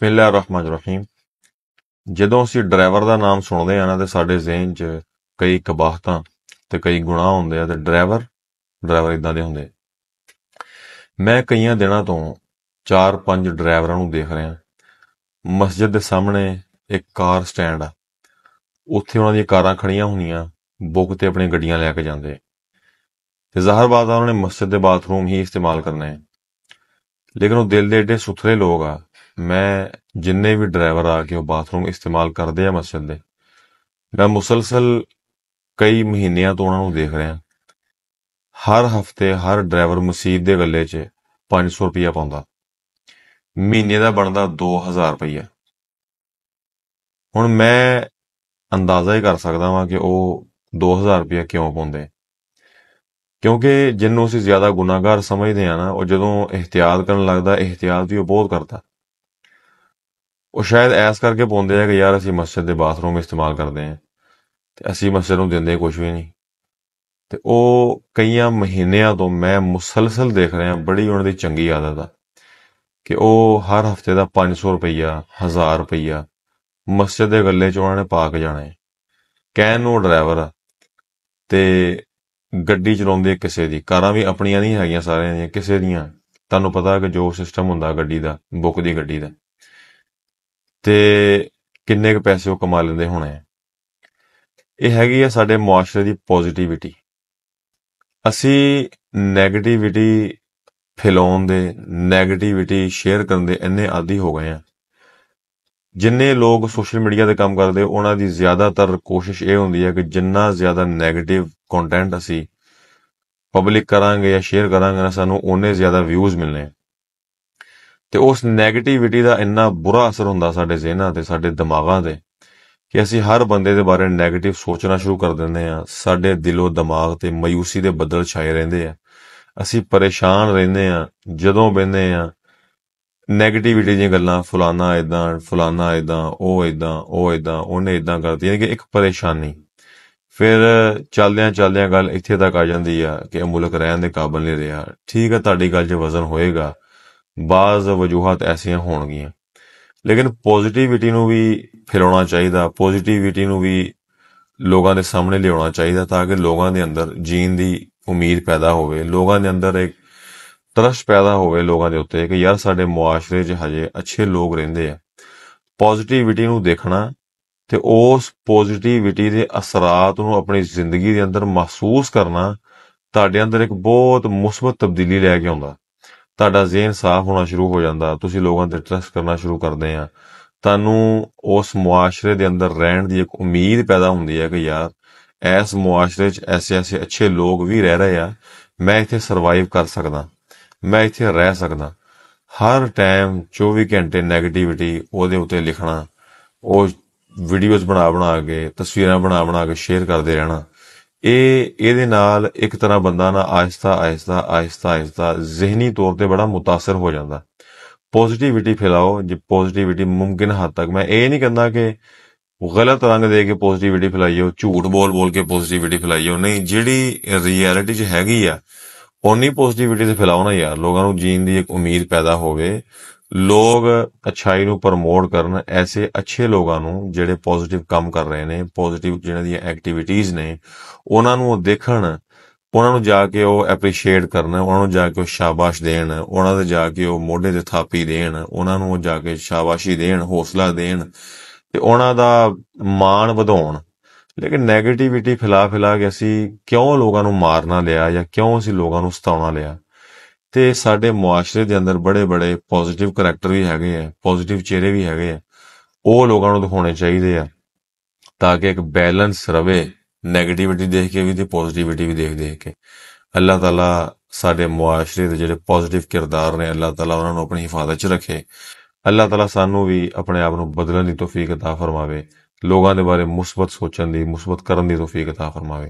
ਬਿਸਮਿਲ੍ਲਾਹਿਰ ਰਹਿਮਾਨਿਰ ਰਹੀਮ। ਜਦੋਂ ਅਸੀਂ ਡਰਾਈਵਰ ਦਾ ਨਾਮ ਸੁਣਦੇ ਆ ਨਾ ਤੇ ਸਾਡੇ ਜ਼ਿਹਨ 'ਚ ਕਈ ਕਬਾਹਤਾਂ ਤੇ ਕਈ ਗੁਨਾਹ ਹੁੰਦੇ ਆ ਤੇ ਡਰਾਈਵਰ ਇਦਾਂ ਦੇ ਹੁੰਦੇ। ਮੈਂ ਕਈਆਂ ਦਿਨਾਂ ਤੋਂ 4-5 ਡਰਾਈਵਰਾਂ ਨੂੰ ਦੇਖ ਰਿਹਾ। ਮਸਜਿਦ ਦੇ ਸਾਹਮਣੇ ਇੱਕ ਕਾਰ ਸਟੈਂਡ ਆ, ਉੱਥੇ ਉਹਨਾਂ ਦੀਆਂ ਕਾਰਾਂ ਖੜੀਆਂ ਹੋਈਆਂ, ਬੁੱਕ ਤੇ ਆਪਣੀਆਂ ਗੱਡੀਆਂ ਲੈ ਕੇ ਜਾਂਦੇ ਤੇ ਜ਼ਾਹਰ ਬਾਤ ਆ ਉਹਨਾਂ ਨੇ ਮਸਜਿਦ ਦੇ ਬਾਥਰੂਮ ਹੀ ਇਸਤੇਮਾਲ ਕਰਨੇ, ਲੇਕਿਨ ਉਹ ਦਿਲ ਦੇ ਏਡੇ ਸੁਥਰੇ ਲੋਕ ਆ। ਮੈਂ ਜਿੰਨੇ ਵੀ ਡਰਾਈਵਰ ਆ ਕੇ ਉਹ ਬਾਥਰੂਮ ਇਸਤੇਮਾਲ ਕਰਦੇ ਆ ਮਸਜਿਦ ਦੇ, ਮੈਂ ਮੁਸਲਸਲ ਕਈ ਮਹੀਨਿਆਂ ਤੋਂ ਉਹਨਾਂ ਨੂੰ ਦੇਖ ਰਿਹਾ। ਹਰ ਹਫਤੇ ਹਰ ਡਰਾਈਵਰ ਮਸਜਿਦ ਦੇ ਗੱਲੇ 'ਚ 500 ਰੁਪਇਆ ਪਾਉਂਦਾ, ਮਹੀਨੇ ਦਾ ਬਣਦਾ 2000 ਰੁਪਇਆ। ਹੁਣ ਮੈਂ ਅੰਦਾਜ਼ਾ ਹੀ ਕਰ ਸਕਦਾ ਵਾਂ ਕਿ ਉਹ 2000 ਰੁਪਇਆ ਕਿਉਂ ਪਾਉਂਦੇ, ਕਿਉਂਕਿ ਜਿਹਨੂੰ ਅਸੀਂ ਜ਼ਿਆਦਾ ਗੁਨਾਹਗਾਰ ਸਮਝਦੇ ਆ ਨਾ, ਉਹ ਜਦੋਂ ਇਹਤਿਆਤ ਕਰਨ ਲੱਗਦਾ, ਇਹਤਿਆਤ ਵੀ ਉਹ ਬਹੁਤ ਕਰਦਾ। ਉਹ ਸ਼ਾਇਦ ਐਸ ਕਰਕੇ ਪਾਉਂਦੇ ਆ ਕਿ ਯਾਰ ਅਸੀਂ ਮਸਜਿਦ ਦੇ ਬਾਥਰੂਮ ਇਸਤੇਮਾਲ ਕਰਦੇ ਆ ਤੇ ਅਸੀਂ ਮਸਜਿਦ ਨੂੰ ਦਿੰਦੇ ਕੁਝ ਵੀ ਨਹੀਂ। ਤੇ ਉਹ ਕਈਆਂ ਮਹੀਨਿਆਂ ਤੋਂ ਮੈਂ ਮੁਸਲਸਲ ਦੇਖ ਰਿਹਾ, ਬੜੀ ਉਹਨਾਂ ਦੀ ਚੰਗੀ ਆਦਤ ਆ ਕਿ ਉਹ ਹਰ ਹਫਤੇ ਦਾ 500 ਰੁਪਈਆ 1000 ਰੁਪਈਆ ਮਸਜਿਦ ਦੇ ਗੱਲੇ 'ਚ ਉਹਨਾਂ ਨੇ ਪਾ ਕੇ ਜਾਣਾ ਹੈ। ਕਹਿਣ ਨੂੰ ਡਰਾਈਵਰ ਆ ਤੇ ਗੱਡੀ ਚਲਾਉਂਦੇ ਕਿਸੇ ਦੀ, ਕਾਰਾਂ ਵੀ ਆਪਣੀਆਂ ਨਹੀਂ ਹੈਗੀਆਂ ਸਾਰਿਆਂ ਦੀਆਂ, ਕਿਸੇ ਦੀਆਂ। ਤੁਹਾਨੂੰ ਪਤਾ ਕਿ ਜੋ ਸਿਸਟਮ ਹੁੰਦਾ ਗੱਡੀ ਦਾ, ਬੁੱਕ ਦੀ ਗੱਡੀ ਦਾ, ਤੇ ਕਿੰਨੇ ਕੁ ਪੈਸੇ ਉਹ ਕਮਾ ਲੈਂਦੇ ਹੋਣੇ। ਇਹ ਹੈਗੀ ਆ ਸਾਡੇ ਮੁਆਸ਼ਰੇ ਦੀ ਪੋਜ਼ਿਟਿਵਿਟੀ। ਅਸੀਂ ਨੈਗੇਟਿਵਿਟੀ ਫੈਲਾਉਣ ਦੇ, ਨੈਗੇਟਿਵਿਟੀ ਸ਼ੇਅਰ ਕਰਨ ਦੇ ਇੰਨੇ ਆਦੀ ਹੋ ਗਏ ਆ। ਜਿੰਨੇ ਲੋਕ ਸੋਸ਼ਲ ਮੀਡੀਆ ਤੇ ਕੰਮ ਕਰਦੇ, ਉਹਨਾਂ ਦੀ ਜ਼ਿਆਦਾਤਰ ਕੋਸ਼ਿਸ਼ ਇਹ ਹੁੰਦੀ ਹੈ ਕਿ ਜਿੰਨਾ ਜ਼ਿਆਦਾ ਨੈਗੇਟਿਵ ਕੰਟੈਂਟ ਅਸੀਂ ਪਬਲਿਕ ਕਰਾਂਗੇ ਜਾਂ ਸ਼ੇਅਰ ਕਰਾਂਗੇ ਨਾ, ਸਾਨੂੰ ਓਨੇ ਜ਼ਿਆਦਾ ਵਿਊਜ਼ ਮਿਲਣੇ। ਤੇ ਉਸ ਨੈਗੇਟਿਵਿਟੀ ਦਾ ਇੰਨਾ ਬੁਰਾ ਅਸਰ ਹੁੰਦਾ ਸਾਡੇ ਜ਼ਿਹਨਾਂ ਤੇ, ਸਾਡੇ ਦਿਮਾਗਾਂ ਤੇ, ਕਿ ਅਸੀਂ ਹਰ ਬੰਦੇ ਦੇ ਬਾਰੇ ਨੈਗੇਟਿਵ ਸੋਚਣਾ ਸ਼ੁਰੂ ਕਰ ਦਿੰਦੇ ਆ। ਸਾਡੇ ਦਿਲੋਂ ਦਿਮਾਗ ਤੇ ਮਾਯੂਸੀ ਦੇ ਬੱਦਲ ਛਾਏ ਰਹਿੰਦੇ ਆ, ਅਸੀਂ ਪਰੇਸ਼ਾਨ ਰਹਿੰਦੇ ਆ। ਜਦੋਂ ਬਹਿੰਦੇ ਆ ਨੈਗੇਟਿਵਿਟੀ ਦੀਆਂ ਗੱਲਾਂ, ਫਲਾਨਾ ਇਦਾਂ, ਫਲਾਨਾ ਇਦਾਂ, ਉਹ ਇਦਾਂ, ਉਹ ਇਦਾਂ, ਉਹਨੇ ਇਦਾਂ ਕਰਦੀ, ਯਾਨੀ ਕਿ ਇੱਕ ਪਰੇਸ਼ਾਨੀ। ਫਿਰ ਚੱਲਦਿਆਂ ਗੱਲ ਇੱਥੇ ਤੱਕ ਆ ਜਾਂਦੀ ਆ ਕਿ ਮੁਲਕ ਰਹਿਣ ਦੇ ਕਾਬਲ ਨਹੀਂ ਰਿਹਾ। ਠੀਕ ਆ, ਤੁਹਾਡੀ ਗੱਲ 'ਚ ਵਜ਼ਨ ਹੋਏਗਾ, ਬਾਜ਼ ਵਜੂਹਾਤ ਐਸੀਆਂ ਹੋਣਗੀਆਂ, ਲੇਕਿਨ ਪੋਜ਼ਿਟਿਵਿਟੀ ਨੂੰ ਵੀ ਫੈਲਾਉਣਾ ਚਾਹੀਦਾ, ਪੋਜ਼ਿਟਿਵਿਟੀ ਨੂੰ ਵੀ ਲੋਕਾਂ ਦੇ ਸਾਹਮਣੇ ਲਿਆਉਣਾ ਚਾਹੀਦਾ, ਤਾਂ ਕਿ ਲੋਕਾਂ ਦੇ ਅੰਦਰ ਜੀਣ ਦੀ ਉਮੀਦ ਪੈਦਾ ਹੋਵੇ, ਲੋਕਾਂ ਦੇ ਅੰਦਰ ਇੱਕ ਤਰਸ ਪੈਦਾ ਹੋਵੇ ਲੋਕਾਂ ਦੇ ਉੱਤੇ ਕਿ ਯਾਰ ਸਾਡੇ ਮੁਆਸ਼ਰੇ 'ਚ ਹਜੇ ਅੱਛੇ ਲੋਕ ਰਹਿੰਦੇ ਆ। ਪੋਜ਼ਿਟਿਵਿਟੀ ਨੂੰ ਦੇਖਣਾ ਤੇ ਉਸ ਪੋਜ਼ਿਟਿਵਿਟੀ ਦੇ ਅਸਰਾਤ ਨੂੰ ਆਪਣੀ ਜ਼ਿੰਦਗੀ ਦੇ ਅੰਦਰ ਮਹਿਸੂਸ ਕਰਨਾ ਤੁਹਾਡੇ ਅੰਦਰ ਇੱਕ ਬਹੁਤ ਮੁਸਬਤ ਤਬਦੀਲੀ ਲੈ ਕੇ ਆਉਂਦਾ। ਤੁਹਾਡਾ ਜ਼ਿਹਨ ਸਾਫ਼ ਹੋਣਾ ਸ਼ੁਰੂ ਹੋ ਜਾਂਦਾ, ਤੁਸੀਂ ਲੋਕਾਂ ਤੇ ਟਰਸਟ ਕਰਨਾ ਸ਼ੁਰੂ ਕਰਦੇ ਆ। ਤੁਹਾਨੂੰ ਉਸ ਮੁਆਸ਼ਰੇ ਦੇ ਅੰਦਰ ਰਹਿਣ ਦੀ ਇੱਕ ਉਮੀਦ ਪੈਦਾ ਹੁੰਦੀ ਹੈ ਕਿ ਯਾਰ ਇਸ ਮੁਆਸ਼ਰੇ 'ਚ ਐਸੇ ਅੱਛੇ ਲੋਕ ਵੀ ਰਹਿ ਰਹੇ ਆ, ਮੈਂ ਇੱਥੇ ਸਰਵਾਈਵ ਕਰ ਸਕਦਾ, ਮੈਂ ਇੱਥੇ ਰਹਿ ਸਕਦਾ। ਹਰ ਟਾਈਮ 24 ਘੰਟੇ ਨੈਗੇਟਿਵਿਟੀ ਉਹਦੇ ਉੱਤੇ ਲਿਖਣਾ, ਉਹ ਵੀਡੀਓਜ਼ ਬਣਾ ਕੇ, ਤਸਵੀਰਾਂ ਬਣਾ ਕੇ ਸ਼ੇਅਰ ਕਰਦੇ ਰਹਿਣਾ, ਇਹਦੇ ਨਾਲ ਇੱਕ ਤਰ੍ਹਾਂ ਬੰਦਾ ਨਾ ਆਹਿਸਤਾ ਜ਼ਿਹਨੀ ਤੌਰ ਤੇ ਬੜਾ ਮੁਤਾਸਰ ਹੋ ਜਾਂਦਾ। ਪੋਜ਼ਿਟਿਵਿਟੀ ਫੈਲਾਓ, ਜੇ ਪੋਜ਼ਿਟਿਵਿਟੀ ਮੁਮਕਿਨ ਹੱਦ ਤੱਕ, ਮੈਂ ਇਹ ਨਹੀਂ ਕਹਿੰਦਾ ਕਿ ਗਲਤ ਰੰਗ ਦੇ ਕੇ ਪੋਜ਼ਿਟਿਵਿਟੀ ਫੈਲਾਈਓ, ਝੂਠ ਬੋਲ ਕੇ ਪੋਜ਼ਿਟਿਵਿਟੀ ਫੈਲਾਈਓ, ਨਹੀਂ, ਜਿਹੜੀ ਰਿਐਲਿਟੀ 'ਚ ਹੈਗੀ ਆ ਓਨੀ ਪੋਜ਼ਿਟਿਵਿਟੀ ਤੇ ਫੈਲਾਓ ਨਾ ਯਾਰ। ਲੋਕਾਂ ਨੂੰ ਜੀਣ ਦੀ ਇੱਕ ਉਮੀਦ ਪੈਦਾ ਹੋਵੇ, ਲੋਕ ਅੱਛਾਈ ਨੂੰ ਪ੍ਰਮੋਟ ਕਰਨ, ਐਸੇ ਅੱਛੇ ਲੋਕਾਂ ਨੂੰ ਜਿਹੜੇ ਪੋਜ਼ਿਟਿਵ ਕੰਮ ਕਰ ਰਹੇ ਨੇ, ਪੋਜ਼ਿਟਿਵ ਜਿਹਨਾਂ ਦੀਆਂ ਐਕਟੀਵਿਟੀਜ਼ ਨੇ, ਉਹਨਾਂ ਨੂੰ ਉਹ ਦੇਖਣ, ਉਹਨਾਂ ਨੂੰ ਜਾ ਕੇ ਉਹ ਐਪਰੀਸ਼ੀਏਟ ਕਰਨ, ਉਹਨਾਂ ਨੂੰ ਜਾ ਕੇ ਉਹ ਸ਼ਾਬਾਸ਼ ਦੇਣ, ਉਹਨਾਂ ਦੇ ਜਾ ਕੇ ਉਹ ਮੋਢੇ ਤੇ ਥਾਪੀ ਦੇਣ, ਉਹਨਾਂ ਨੂੰ ਉਹ ਜਾ ਕੇ ਸ਼ਾਬਾਸ਼ੀ ਦੇਣ, ਹੌਸਲਾ ਦੇਣ ਤੇ ਉਹਨਾਂ ਦਾ ਮਾਣ ਵਧਾਉਣ। ਲੇਕਿਨ ਨੈਗੇਟਿਵਿਟੀ ਫੈਲਾ ਕੇ ਅਸੀਂ ਕਿਉਂ ਲੋਕਾਂ ਨੂੰ ਮਾਰਨਾ ਲਿਆ ਜਾਂ ਕਿਉਂ ਅਸੀਂ ਲੋਕਾਂ ਨੂੰ ਸਤਾਉਣਾ ਲਿਆ। ਤੇ ਸਾਡੇ ਮੁਆਸ਼ਰੇ ਦੇ ਅੰਦਰ ਬੜੇ ਪੋਜ਼ਿਟਿਵ ਕਰੈਕਟਰ ਵੀ ਹੈਗੇ ਆ, ਪੋਜ਼ਿਟਿਵ ਚਿਹਰੇ ਵੀ ਹੈਗੇ ਆ, ਉਹ ਲੋਕਾਂ ਨੂੰ ਦਿਖਾਉਣੇ ਚਾਹੀਦੇ ਆ ਤਾਂ ਕਿ ਇੱਕ ਬੈਲੈਂਸ ਰਵੇ, ਨੈਗੇਟਿਵਿਟੀ ਦੇਖ ਕੇ ਵੀ ਤੇ ਪੋਜ਼ਿਟਿਵਿਟੀ ਵੀ ਦੇਖ ਕੇ। ਅੱਲਾਹ ਤਾਲਾ ਸਾਡੇ ਮੁਆਸ਼ਰੇ ਦੇ ਜਿਹੜੇ ਪੋਜ਼ਿਟਿਵ ਕਿਰਦਾਰ ਨੇ, ਅੱਲਾਹ ਤਾਲਾ ਉਹਨਾਂ ਨੂੰ ਆਪਣੀ ਹਿਫਾਜ਼ਤ 'ਚ ਰੱਖੇ। ਅੱਲਾਹ ਤਾਲਾ ਸਾਨੂੰ ਵੀ ਆਪਣੇ ਆਪ ਨੂੰ ਬਦਲਣ ਦੀ ਤੌਫੀਕ ਅਤਾ ਫਰਮਾਵੇ, ਲੋਕਾਂ ਦੇ ਬਾਰੇ ਮੁਸਬਤ ਸੋਚਣ ਦੀ, ਮੁਸਬਤ ਕਰਨ ਦੀ ਤੌਫੀਕ ਅਤਾ ਫਰਮਾਵੇ।